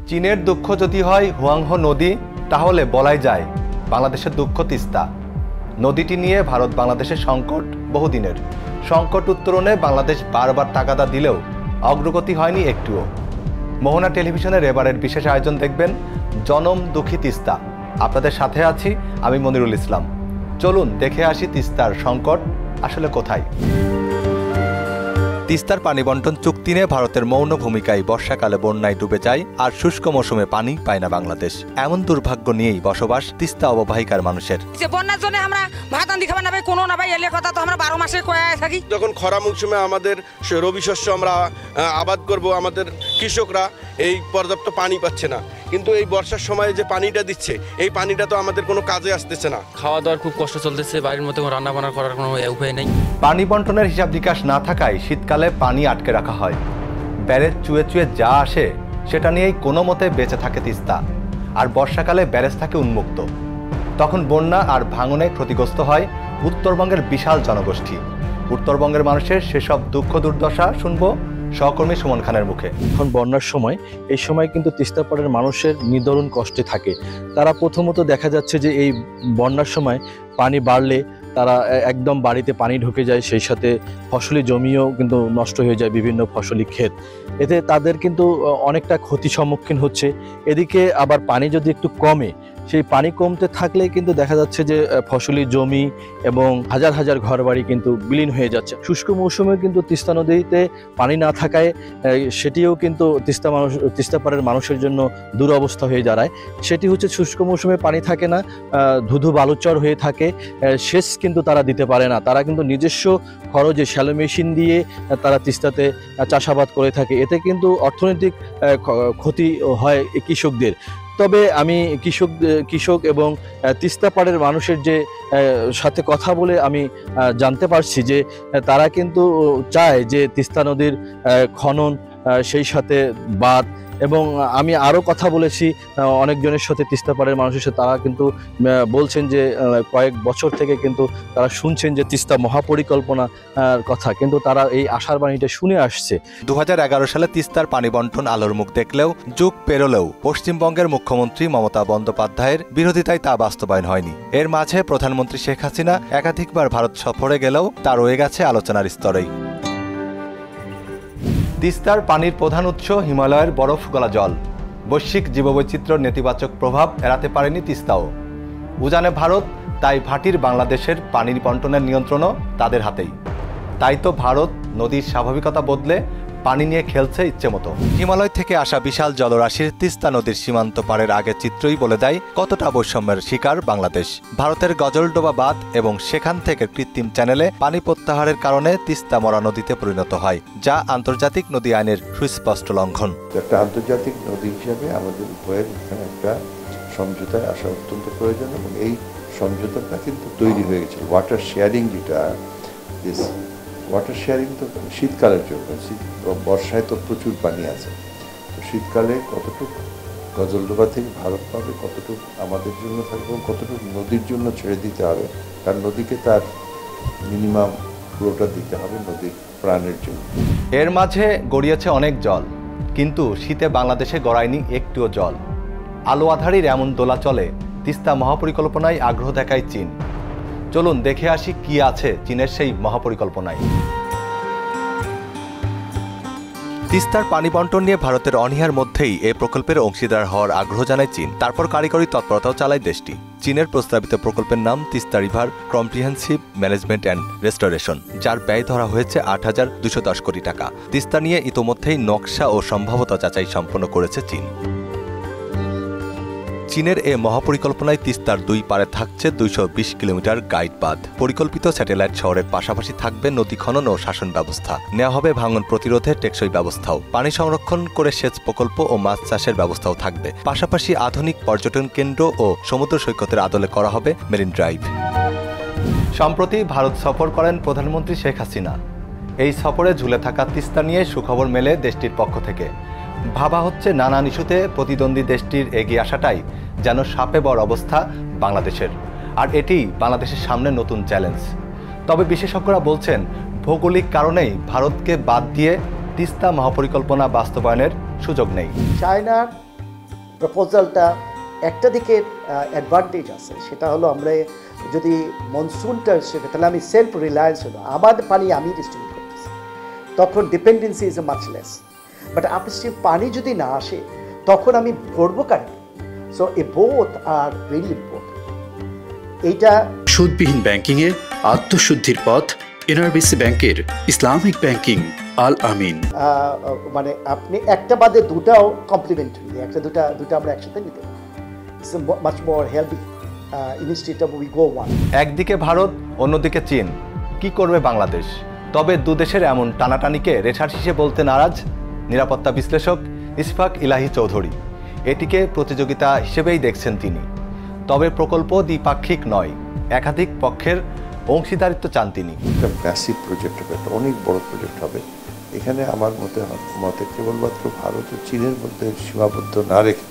চীনের দুঃখ যদি হয় হুয়াংহো নদী, তাহলে বলাই যায় বাংলাদেশের দুঃখ তিস্তা। নদীটি নিয়ে ভারত বাংলাদেশের সংকট বহুদিনের। সংকট উত্তরণে বাংলাদেশ বারবার তাগাদা দিলেও অগ্রগতি হয়নি একটুও। মোহনা টেলিভিশনের এবারের বিশেষ আয়োজন দেখবেন জনম দুঃখী তিস্তা। আপনাদের সাথে আছি আমি মনিরুল ইসলাম। চলুন দেখে আসি তিস্তার সংকট আসলে কোথায়। তিস্তার পানি বন্টন চুক্তি নিয়ে ভারতের মৌন ভূমিকায় বর্ষাকালে বন্যায় ডুবে যায় আর শুষ্ক মৌসুমে পানি পায় না বাংলাদেশ। এমন দুর্ভাগ্য নিয়েই বসবাস তিস্তা অববাহিকার মানুষের। বন্যার জন্য আমরা ভাত আন্দি খাবার না পাই, কোনো না পাই, এলে কথা তো আমরা 12 মাসে কয়ে থাকি। যখন খরা মৌসুমে আমাদের রবি শস্য আমরা আবাদ করব, আমাদের কৃষকরা এই পর্যাপ্ত পানি পাচ্ছে না, কিন্তু এই বর্ষার সময়ে যে পানিটা দিচ্ছে এই পানিটা তো আমাদের কোনো কাজে আসতেছে না। খাওয়া দাওয়ার খুব কষ্ট চলতেছে, বাড়ির মধ্যে রান্না বান্না করার কোনো উপায় নেই। পানি বন্টনের হিসাব নিকাশ না থাকায় শীতকালে পানি আটকে রাখা হয়। ব্যারেজ চুয়ে চুয়ে যা আসে সেটা নিয়েই কোনো মতে বেঁচে থাকে তিস্তা। আর বর্ষাকালে ব্যারেজ থাকে উন্মুক্ত। তখন বন্যা আর ভাঙনে ক্ষতিগ্রস্ত হয় উত্তরবঙ্গের বিশাল জনগোষ্ঠী। উত্তরবঙ্গের মানুষের সেসব দুঃখ দুর্দশা শুনবো সহকর্মী সুমন খানের মুখে। এখন বন্যার সময়, এই সময় কিন্তু তিস্তাপাড়ের মানুষের নিদারুণ কষ্টে থাকে। তারা প্রথমত দেখা যাচ্ছে যে এই বন্যার সময় পানি বাড়লে তারা একদম বাড়িতে পানি ঢুকে যায়, সেই সাথে ফসলি জমিও কিন্তু নষ্ট হয়ে যায়, বিভিন্ন ফসলি ক্ষেত। এতে তাদের কিন্তু অনেকটা ক্ষতি সম্মুখীন হচ্ছে। এদিকে আবার পানি যদি একটু কমে, সেই পানি কমতে থাকলে কিন্তু দেখা যাচ্ছে যে ফসলি জমি এবং হাজার হাজার ঘরবাড়ি কিন্তু বিলীন হয়ে যাচ্ছে। শুষ্ক মৌসুমে কিন্তু তিস্তা নদীতে পানি না থাকায় সেটিও কিন্তু তিস্তাপাড়ের মানুষের জন্য দুরবস্থা হয়ে দাঁড়ায়। সেটি হচ্ছে শুষ্ক মৌসুমে পানি থাকে না, ধুধু বালুচর হয়ে থাকে, সেচ কিন্তু তারা দিতে পারে না। তারা কিন্তু নিজস্ব খরচে শ্যালো মেশিন দিয়ে তারা তিস্তাতে চাষাবাদ করে থাকে। এতে কিন্তু অর্থনৈতিক ক্ষতি হয় কৃষকদের। তবে আমি কৃষক এবং তিস্তাপাড়ের মানুষের যে সাথে কথা বলে আমি জানতে পারছি যে তারা কিন্তু চায় যে তিস্তা নদীর খনন, সেই সাথে বাঁধ, এবং আমি আরও কথা বলেছি অনেকজনের সাথে তিস্তাপাড়ের মানুষের সাথে। তারা কিন্তু বলছেন যে কয়েক বছর থেকে কিন্তু তারা শুনছেন যে তিস্তা মহাপরিকল্পনার কথা, কিন্তু তারা এই আশার বাণীটা শুনে আসছে। 2011 সালে তিস্তার পানি বন্টন আলোর মুখ দেখলেও যুগ পেরোলেও পশ্চিমবঙ্গের মুখ্যমন্ত্রী মমতা বন্দ্যোপাধ্যায়ের বিরোধিতায় তা বাস্তবায়ন হয়নি। এর মাঝে প্রধানমন্ত্রী শেখ হাসিনা একাধিকবার ভারত সফরে গেলেও তা রয়ে গেছে আলোচনার স্তরেই। তিস্তার পানির প্রধান উৎস হিমালয়ের বরফ গলা জল। বৈশ্বিক জীববৈচিত্র্যের নেতিবাচক প্রভাব এড়াতে পারেনি তিস্তাও। উজানে ভারত, তাই ভাটির বাংলাদেশের পানির বন্টনের নিয়ন্ত্রণও তাদের হাতেই। তাই তো ভারত নদীর স্বাভাবিকতা বদলে পানি নিয়ে খেলছে ইচ্ছে মতো। হিমালয় থেকে আসা বিশাল জলরাশির তিস্তা নদীর সীমান্ত পারের আগের চিত্রই বলে দেয় কতটা বৈষম্যের শিকার বাংলাদেশ। ভারতের গজলডোবা বাঁধ এবং সেখান থেকে কৃত্রিম চ্যানেলে পানি প্রত্যাহারের কারণে তিস্তা মরা নদীতে পরিণত হয়, যা আন্তর্জাতিক নদী আইনের সুস্পষ্ট লঙ্ঘন। একটা আন্তর্জাতিক নদী হিসাবে আমাদের উভয়ের এখানে একটা সমঝোতায় আসা অত্যন্ত প্রয়োজন, এবং এই সমঝোতাটা কিন্তু তৈরি হয়ে গেছে। ওয়াটার শেয়ারিং, যেটা ওয়াটার শেয়ারিং তো শীতকালের জন্য, বর্ষায় তো প্রচুর পানি আছে, তো শীতকালে কতটুকু গজলডোবা থেকে ভারত পাবে, কতটুকু আমাদের জন্য থাকবে এবং কতটুকু নদীর জন্য ছেড়ে দিতে হবে। কারণ নদীকে তার মিনিমাম পুরোটা দিতে হবে নদীর প্রাণের জন্য। এর মাঝে গড়িয়েছে অনেক জল, কিন্তু শীতে বাংলাদেশে গড়ায়নি একটুও জল। আলো আধারির এমন দোলাচলে তিস্তা মহাপরিকল্পনায় আগ্রহ দেখায় চীন। চলুন দেখে আসি কি আছে চীনের সেই মহাপরিকল্পনায়। তিস্তার পানি বন্টন নিয়ে ভারতের অনীহার মধ্যেই এই প্রকল্পের অংশীদার হওয়ার আগ্রহ জানায় চীন। তারপর কারিগরি তৎপরতাও চালায় দেশটি। চীনের প্রস্তাবিত প্রকল্পের নাম Teesta river comprehensive management and restoration, যার ব্যয় ধরা হয়েছে 8,210 কোটি টাকা। তিস্তা নিয়ে ইতোমধ্যেই নকশা ও সম্ভাব্যতা যাচাই সম্পন্ন করেছে চীন। চীনের এ মহাপরিকল্পনায় তিস্তার দুই পারে থাকছে 220 কিলোমিটার গাইড বাঁধ। পরিকল্পিত স্যাটেলাইট শহরের পাশাপাশি থাকবে নদী খনন ও শাসন ব্যবস্থা। নেওয়া হবে ভাঙন প্রতিরোধে টেকসই ব্যবস্থাও। পানি সংরক্ষণ করে সেচ প্রকল্প ও মাছ চাষের ব্যবস্থাও থাকবে। পাশাপাশি আধুনিক পর্যটন কেন্দ্র ও সমুদ্র সৈকতের আদলে করা হবে মেরিন ড্রাইভ। সম্প্রতি ভারত সফর করেন প্রধানমন্ত্রী শেখ হাসিনা। এই সফরে ঝুলে থাকা তিস্তা নিয়ে সুখবর মেলে দেশটির পক্ষ থেকে। ভাবা হচ্ছে নানান ইস্যুতে প্রতিদ্বন্দ্বী দেশটির এগিয়ে আসাটাই যেন সাপে বর অবস্থা বাংলাদেশের, আর এটি বাংলাদেশের সামনে নতুন চ্যালেঞ্জ। তবে বিশেষজ্ঞরা বলছেন ভৌগোলিক কারণেই ভারতকে বাদ দিয়ে তিস্তা মহাপরিকল্পনা বাস্তবায়নের সুযোগ নেই। চায়নার প্রপোজালটা একটা দিকে অ্যাডভান্টেজ আছে, সেটা হলো আমরা যদি মনসুনটা সেটা তাহলে আমি সেলফ রিলায়েন্স হলো, আমার পানি আমি ডিস্ট্রিবিউট করতেছি, তখন dependency is much less. But upstream পানি যদি না আসে তখন আমি ভরবো কারে? So A both are very important. এইটা সুদবিহীন ব্যাংকিংয়ের আত্মশুদ্ধির পথ এনআরবিসি ব্যাংকের ইসলামিক ব্যাংকিং আল আমিন। মানে আপনি একটা বাদে দুটাও কমপ্লিমেন্টারি, একটা দুটা আমরা একসাথে নিতে পারি। It's much more healthy institute of we go one. একদিকে ভারত, অন্যদিকে চীন, কি করবে বাংলাদেশ? তবে দুদেশের এমন টানাটানিকে রেশার শীষে বলতে নারাজ নিরাপত্তা বিশ্লেষক ইশফাক ইলাহি চৌধুরী। এটিকে প্রতিযোগিতা হিসেবেই দেখছেন তিনি। তবে প্রকল্প দ্বিপাক্ষিক নয়, একাধিক পক্ষের অংশীদারিত্ব চান তিনি। একটা ম্যাসিভ প্রজেক্ট হবে, একটা অনেক বড় প্রজেক্ট হবে। এখানে আমার মতে কেবলমাত্র ভারত ও চীনের মধ্যে সীমাবদ্ধ না রেখে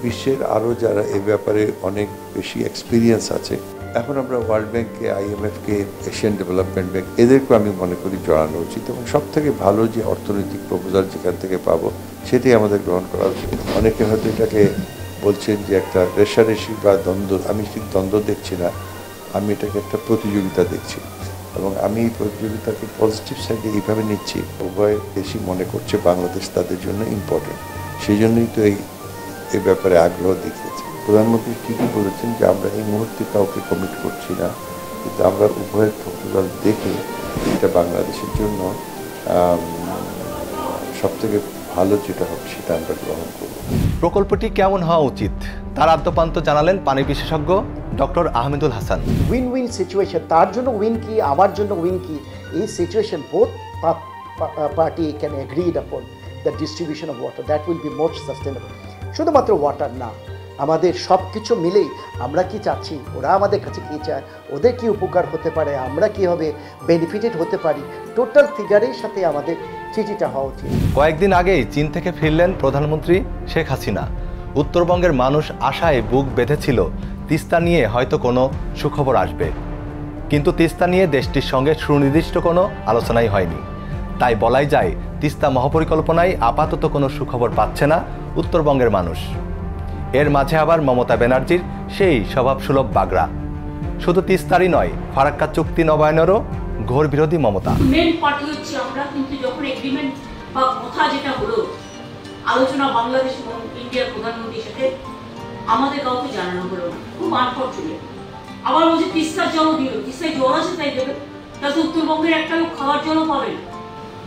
বিশ্বের আরও যারা এ ব্যাপারে অনেক বেশি এক্সপিরিয়েন্স আছে, এখন আমরা ওয়ার্ল্ড ব্যাংককে, IMF-কে, এশিয়ান ডেভেলপমেন্ট ব্যাংক, এদেরকেও আমি মনে করি জড়ানো উচিত এবং সব থেকে ভালো যে অর্থনৈতিক প্রপোজাল যেখান থেকে পাবো সেটাই আমাদের গ্রহণ করা উচিত। অনেকে হয়তো এটাকে বলছেন যে একটা রেশারেশি বা দ্বন্দ্ব, আমি ঠিক দ্বন্দ্ব দেখছি না, আমি এটাকে একটা প্রতিযোগিতা দেখছি এবং আমি এই প্রতিযোগিতাকে পজিটিভ সাইডে এইভাবে নিচ্ছি, উভয় দেশই মনে করছে বাংলাদেশ তাদের জন্য ইম্পর্টেন্ট, সেই জন্যই তো এই ব্যাপারে আগ্রহ দেখিয়েছে। প্রধানমন্ত্রী ঠিকই বলেছেন যে আমরা এই মুহূর্তে কাউকে কমিট করছি না, কিন্তু আমরা উভয়ের প্রপোজাল দেখে এটা বাংলাদেশের জন্য সবথেকে ভালো যেটা হবে সেটা আমরা গ্রহণ করব। প্রকল্পটি কেমন হওয়া উচিত তার আদ্যপান্ত জানালেন পানি বিশেষজ্ঞ doctor Ahmedul Hasan. Win win situation, তার জন্য উইন কি, আমার জন্য উইন কি, এই situation both party can agreed upon the distribution of water, that will be most sustainable. শুধুমাত্র ওয়াটার না, আমাদের সব কিছু মিলেই আমরা কি চাচ্ছি, ওরা আমাদের কাছে কী চায়, ওদের কি উপকার হতে পারে, আমরা কীভাবে বেনিফিটেড হতে পারি, টোটাল ফিগারের সাথে আমাদের চিঠিটা হওয়া উচিত। কয়েকদিন আগেই চীন থেকে ফিরলেন প্রধানমন্ত্রী শেখ হাসিনা। উত্তরবঙ্গের মানুষ আশায় বুক বেঁধেছিল তিস্তা নিয়ে হয়তো কোনো সুখবর আসবে, কিন্তু তিস্তা নিয়ে দেশটির সঙ্গে সুনির্দিষ্ট কোনো আলোচনাই হয়নি। তাই বলাই যায় তিস্তা মহাপরিকল্পনায় আপাতত কোনো সুখবর পাচ্ছে না উত্তরবঙ্গের মানুষ। এর মাঝে আবার মমতা ব্যানার্জির সেই স্বভাবসুলভ বাগড়া। শুধু তিস্তারই নয়, ফারাক্কা চুক্তি নবায়নেরও ঘোর বিরোধী মমতা। মেন পার্টি হচ্ছে আমরা, কিন্তু যখন এগ্রিমেন্ট বা কথা যেটা হলো আলোচনা বাংলাদেশ এবং ইন্ডিয়ার প্রধানমন্ত্রীর সাথে, আমাদের কাউকে জানানো হলো না, খুব আনফরচুনেট। আবার বলছে তিস্তার জলও দিল, তিস্তায় জল আছে তাই দেবে, তাতে উত্তরবঙ্গের একটা লোক খাওয়ার জলও পাবে না।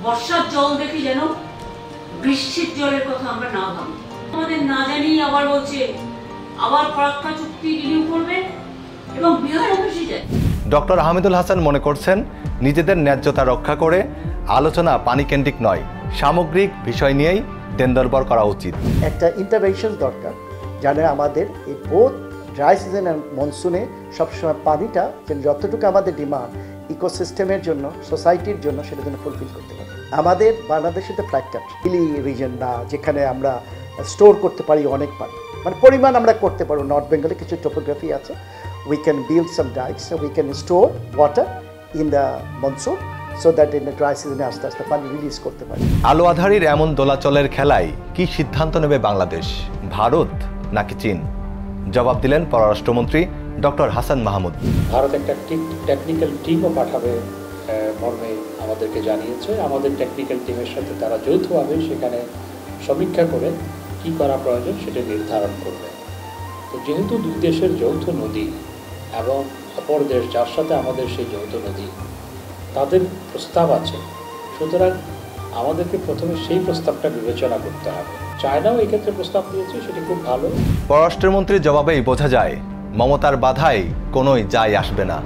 বর্ষার জল দেখে যেন বৃষ্টির জলের কথা আমরা না ভাবি। আমাদের না জানিয়ে আবার বলছে আবার ফারাক্কা চুক্তি রিনিউ করবে এবং বিহার অফিসে যায়। ডক্টর আহমেদুল হাসান মনে করছেন নিজেদের ন্যায্যতা রক্ষা করে আলোচনা পানিকেন্দ্রিক নয়, সামগ্রিক বিষয় নিয়েই দেনদরবার করা উচিত। একটা ইন্টারভেনশন দরকার, জানে আমাদের এই বোথ ড্রাই সিজন অ্যান্ড মনসুনে সবসময় পানিটা যেন যতটুকু আমাদের ডিমান্ড ইকোসিস্টেমের জন্য, সোসাইটির জন্য, সেটা যেন ফুলফিল করতে পারি। আমাদের বাংলাদেশে তো ফ্ল্যাট হিলি রিজন না, যেখানে আমরা স্টোর করতে পারি অনেক পানি, মানে পরিমাণ আমরা করতে পারবো। নর্থ বেঙ্গলে কিছু টোপোগ্রাফি আছে, we can build some dykes, we can store water in the monsoon so that in the dry সিজনে আস্তে আস্তে পানি রিলিজ করতে পারি। আলো আধারির এমন দোলাচলের খেলায় কি সিদ্ধান্ত নেবে বাংলাদেশ, ভারত নাকি চীন? জবাব দিলেন পররাষ্ট্রমন্ত্রী ডক্টর হাসান মাহমুদ। ভারত একটা টেকনিক্যাল টিমও পাঠাবে মর্মে আমাদেরকে জানিয়েছে। আমাদের টেকনিক্যাল টিমের সাথে তারা যৌথভাবে সেখানে সমীক্ষা করে কী করা প্রয়োজন সেটা নির্ধারণ করবে। তো যেহেতু দুই দেশের যৌথ নদী এবং অপর দেশ যার সাথে আমাদের সেই যৌথ নদী, তাদের প্রস্তাব আছে, সুতরাং আমাদেরকে প্রথমে সেই প্রস্তাবটা বিবেচনা করতে হবে। চায়নাও এই ক্ষেত্রে প্রস্তাব দিয়েছে, সেটি খুব ভালো। পররাষ্ট্রমন্ত্রীর জবাবেই বোঝা যায় মমতার বাধায় কোনোই যায় আসবে না।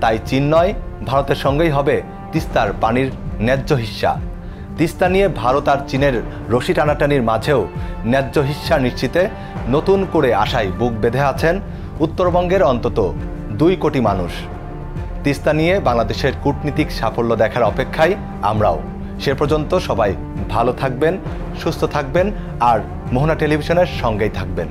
তাই চীন নয়, ভারতের সঙ্গেই হবে তিস্তার পানির ন্যায্য হিস্সা। তিস্তা নিয়ে ভারত আর চীনের রশি টানাটানির মাঝেও ন্যায্য হিস্সা নিশ্চিতে নতুন করে আশায় বুক বেঁধে আছেন উত্তরবঙ্গের অন্তত 2 কোটি মানুষ। তিস্তা নিয়ে বাংলাদেশের কূটনীতিক সাফল্য দেখার অপেক্ষায় আমরাও। সে পর্যন্ত সবাই ভালো থাকবেন, সুস্থ থাকবেন আর মোহনা টেলিভিশনের সঙ্গেই থাকবেন।